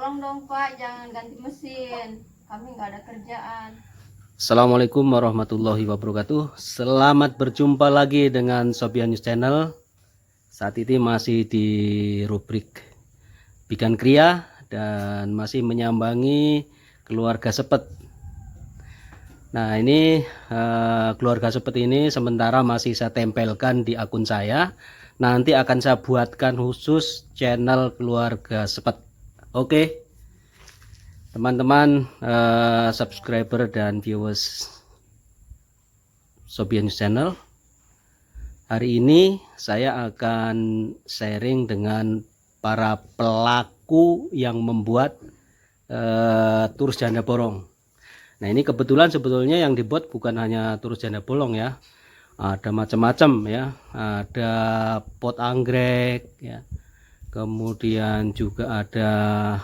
Tolong dong Pak, jangan ganti mesin. Kami nggak ada kerjaan. Assalamualaikum warahmatullahi wabarakatuh. Selamat berjumpa lagi dengan Sobian News Channel. Saat ini masih di rubrik Bigan Kria dan masih menyambangi keluarga Sepet. Nah ini keluarga Sepet ini sementara masih saya tempelkan di akun saya. Nanti akan saya buatkan khusus channel keluarga Sepet. Oke. Teman-teman subscriber dan viewers Sobian News Channel, hari ini saya akan sharing dengan para pelaku yang membuat Turus Janda Bolong. Nah ini kebetulan sebetulnya yang dibuat bukan hanya Turus Janda Bolong ya, ada macam-macam ya, ada pot anggrek ya, kemudian juga ada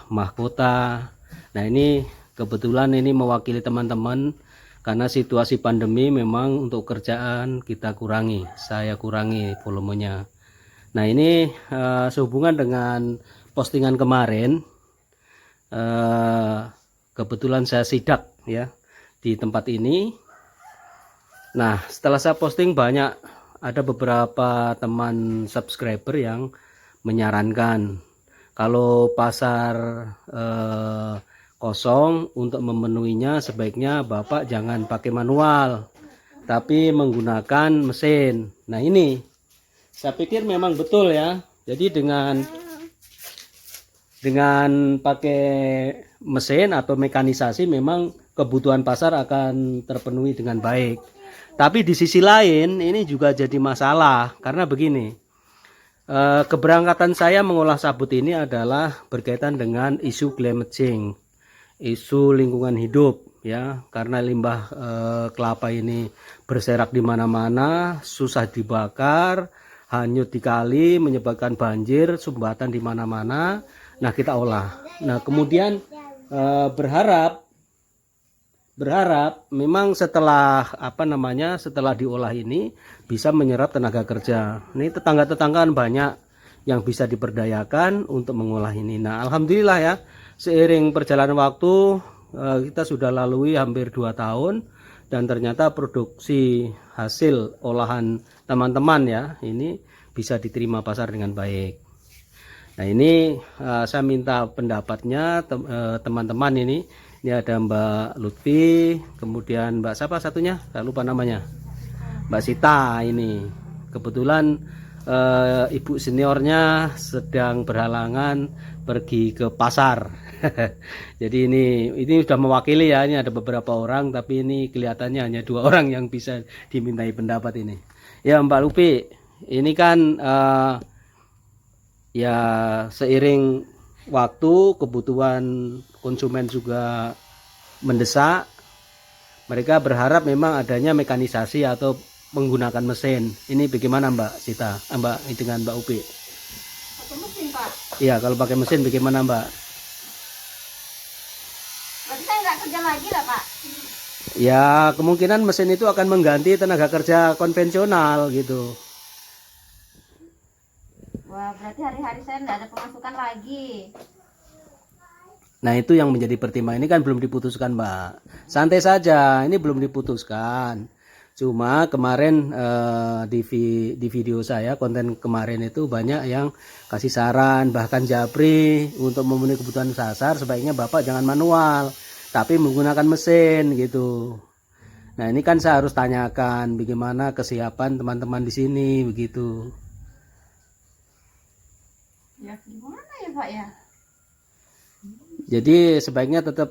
mahkota. Nah ini kebetulan ini mewakili teman-teman karena situasi pandemi memang untuk kerjaan kita kurangi, saya kurangi volumenya. Nah ini sehubungan dengan postingan kemarin, kebetulan saya sidak ya di tempat ini. Nah setelah saya posting banyak ada beberapa teman subscriber yang menyarankan kalau pasar kosong, untuk memenuhinya sebaiknya Bapak jangan pakai manual tapi menggunakan mesin. Nah ini saya pikir memang betul ya. Jadi dengan pakai mesin atau mekanisasi memang kebutuhan pasar akan terpenuhi dengan baik. Tapi di sisi lain ini juga jadi masalah karena begini, keberangkatan saya mengolah sabut ini adalah berkaitan dengan isu climate change, isu lingkungan hidup ya, karena limbah kelapa ini berserak di mana-mana, susah dibakar, hanyut di kali, menyebabkan banjir, sumbatan di mana-mana. Nah kita olah. Nah kemudian berharap memang setelah setelah diolah ini bisa menyerap tenaga kerja. Ini tetangga-tetangga banyak yang bisa diperdayakan untuk mengolah ini. Nah alhamdulillah ya, seiring perjalanan waktu kita sudah lalui hampir 2 tahun dan ternyata produksi hasil olahan teman-teman ya ini bisa diterima pasar dengan baik. Nah ini saya minta pendapatnya teman-teman ini. Ini ada Mbak Lutfi, kemudian Mbak siapa satunya? Saya lupa namanya. Mbak Sita ini. Kebetulan ibu seniornya sedang berhalangan pergi ke pasar. Jadi ini sudah mewakili ya, ini ada beberapa orang tapi ini kelihatannya hanya 2 orang yang bisa dimintai pendapat ini. Ya Mbak Lupi, ini kan ya seiring waktu kebutuhan konsumen juga mendesak, mereka berharap memang adanya mekanisasi atau menggunakan mesin. Ini bagaimana Mbak Sita, Mbak dengan Mbak Upi? Pakai mesin Pak. Iya kalau pakai mesin bagaimana Mbak? Berarti saya nggak kerja lagi lah Pak. Ya kemungkinan mesin itu akan mengganti tenaga kerja konvensional gitu. Wah berarti hari-hari saya nggak ada pemasukan lagi. Nah itu yang menjadi pertimbangan. Ini kan belum diputuskan Mbak, santai saja, ini belum diputuskan. Cuma kemarin di video saya, konten kemarin itu banyak yang kasih saran, bahkan japri untuk memenuhi kebutuhan dasar sebaiknya Bapak jangan manual tapi menggunakan mesin gitu. Nah ini kan saya harus tanyakan bagaimana kesiapan teman-teman di sini begitu. Ya gimana ya Pak ya? Jadi sebaiknya tetap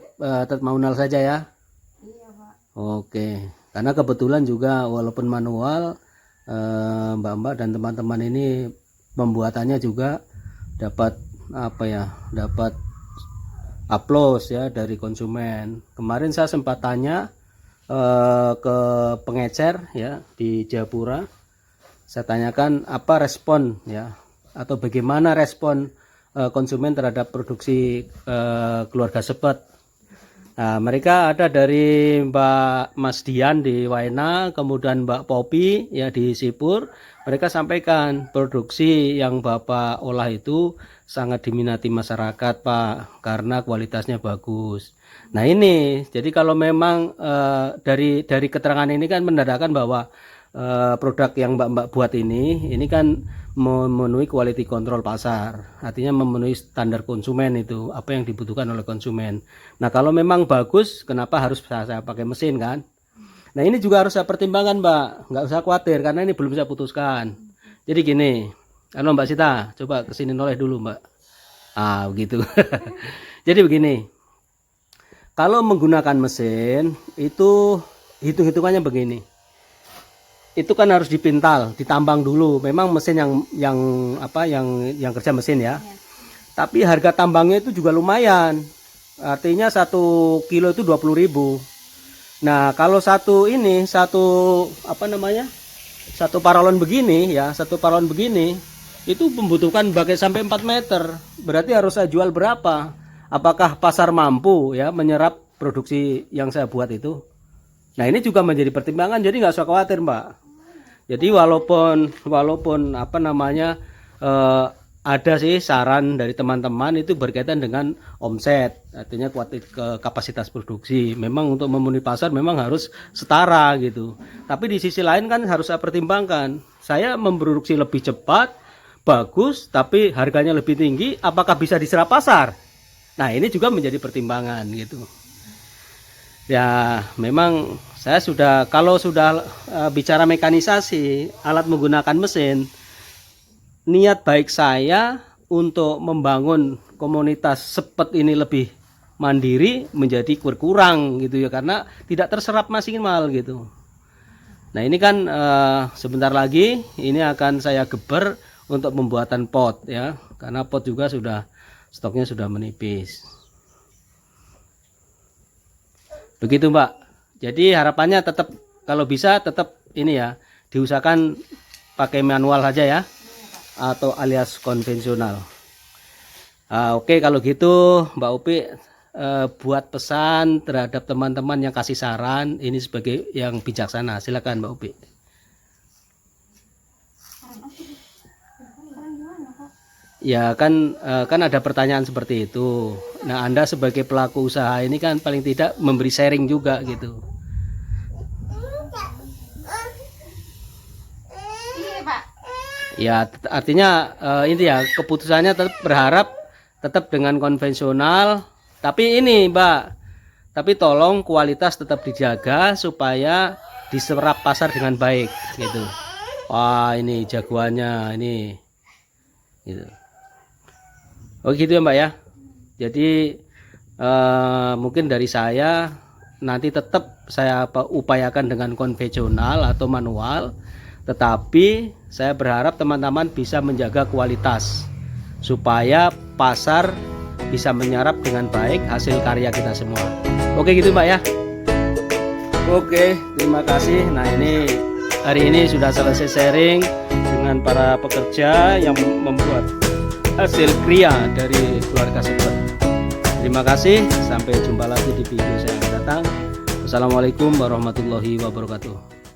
manual saja ya. Iya Pak. Oke, karena kebetulan juga walaupun manual, mbak-mbak dan teman-teman ini pembuatannya juga dapat dapat aplaus ya dari konsumen. Kemarin saya sempat tanya ke pengecer ya di Jayapura, saya tanyakan apa respon ya atau bagaimana respon konsumen terhadap produksi keluarga Sepet. Nah, mereka ada dari Mbak Mas Dian di Waena, kemudian Mbak Popi ya di Sipur, mereka sampaikan produksi yang Bapak olah itu sangat diminati masyarakat Pak, karena kualitasnya bagus. Nah ini, jadi kalau memang dari keterangan ini kan menandakan bahwa produk yang Mbak buat ini kan memenuhi quality control pasar, artinya memenuhi standar konsumen, itu apa yang dibutuhkan oleh konsumen. Nah kalau memang bagus, kenapa harus saya pakai mesin kan? Nah ini juga harus saya pertimbangkan Mbak, nggak usah khawatir karena ini belum saya putuskan. Jadi gini, halo Mbak Sita, coba kesini noleh dulu Mbak. Ah begitu. Jadi begini, kalau menggunakan mesin itu hitung-hitungannya begini. Itu kan harus dipintal, ditambang dulu. Memang mesin yang kerja mesin ya. Tapi harga tambangnya itu juga lumayan. Artinya 1 kilo itu 20.000. Nah, kalau satu paralon begini ya, satu paralon begini itu membutuhkan bagai sampai 4 meter. Berarti harus saya jual berapa? Apakah pasar mampu ya menyerap produksi yang saya buat itu? Nah, ini juga menjadi pertimbangan. Jadi nggak usah khawatir, Mbak. Jadi walaupun ada sih saran dari teman-teman itu berkaitan dengan omset, artinya kapasitas produksi. Memang untuk memenuhi pasar memang harus setara gitu. Tapi di sisi lain kan harus saya pertimbangkan. Saya memproduksi lebih cepat, bagus, tapi harganya lebih tinggi. Apakah bisa diserap pasar? Nah ini juga menjadi pertimbangan gitu. Ya memang saya kalau sudah bicara mekanisasi alat menggunakan mesin, niat baik saya untuk membangun komunitas sepet ini lebih mandiri menjadi berkurang gitu ya, karena tidak terserap maksimal gitu. Nah ini kan sebentar lagi ini akan saya geber untuk pembuatan pot ya, karena pot juga stoknya sudah menipis. Begitu Mbak. Jadi harapannya tetap, kalau bisa tetap ini ya, diusahakan pakai manual aja ya, atau alias konvensional. Oke kalau gitu Mbak Upi buat pesan terhadap teman-teman yang kasih saran ini sebagai yang bijaksana. Silakan Mbak Upi. Ya kan ada pertanyaan seperti itu. Nah Anda sebagai pelaku usaha ini kan paling tidak memberi sharing juga gitu. Ya artinya ini ya keputusannya berharap tetap dengan konvensional. Tapi ini Mbak, tapi tolong kualitas tetap dijaga supaya diserap pasar dengan baik gitu. Wah ini jagoannya ini gitu. Oh gitu ya Mbak ya. Jadi mungkin dari saya nanti tetap saya upayakan dengan konvensional atau manual, tetapi saya berharap teman-teman bisa menjaga kualitas supaya pasar bisa menyerap dengan baik hasil karya kita semua. Oke gitu Mbak ya. Oke terima kasih. Nah ini hari ini sudah selesai sharing dengan para pekerja yang membuat hasil kria dari keluarga sepet. Terima kasih, sampai jumpa lagi di video saya yang akan datang. Wassalamualaikum warahmatullahi wabarakatuh.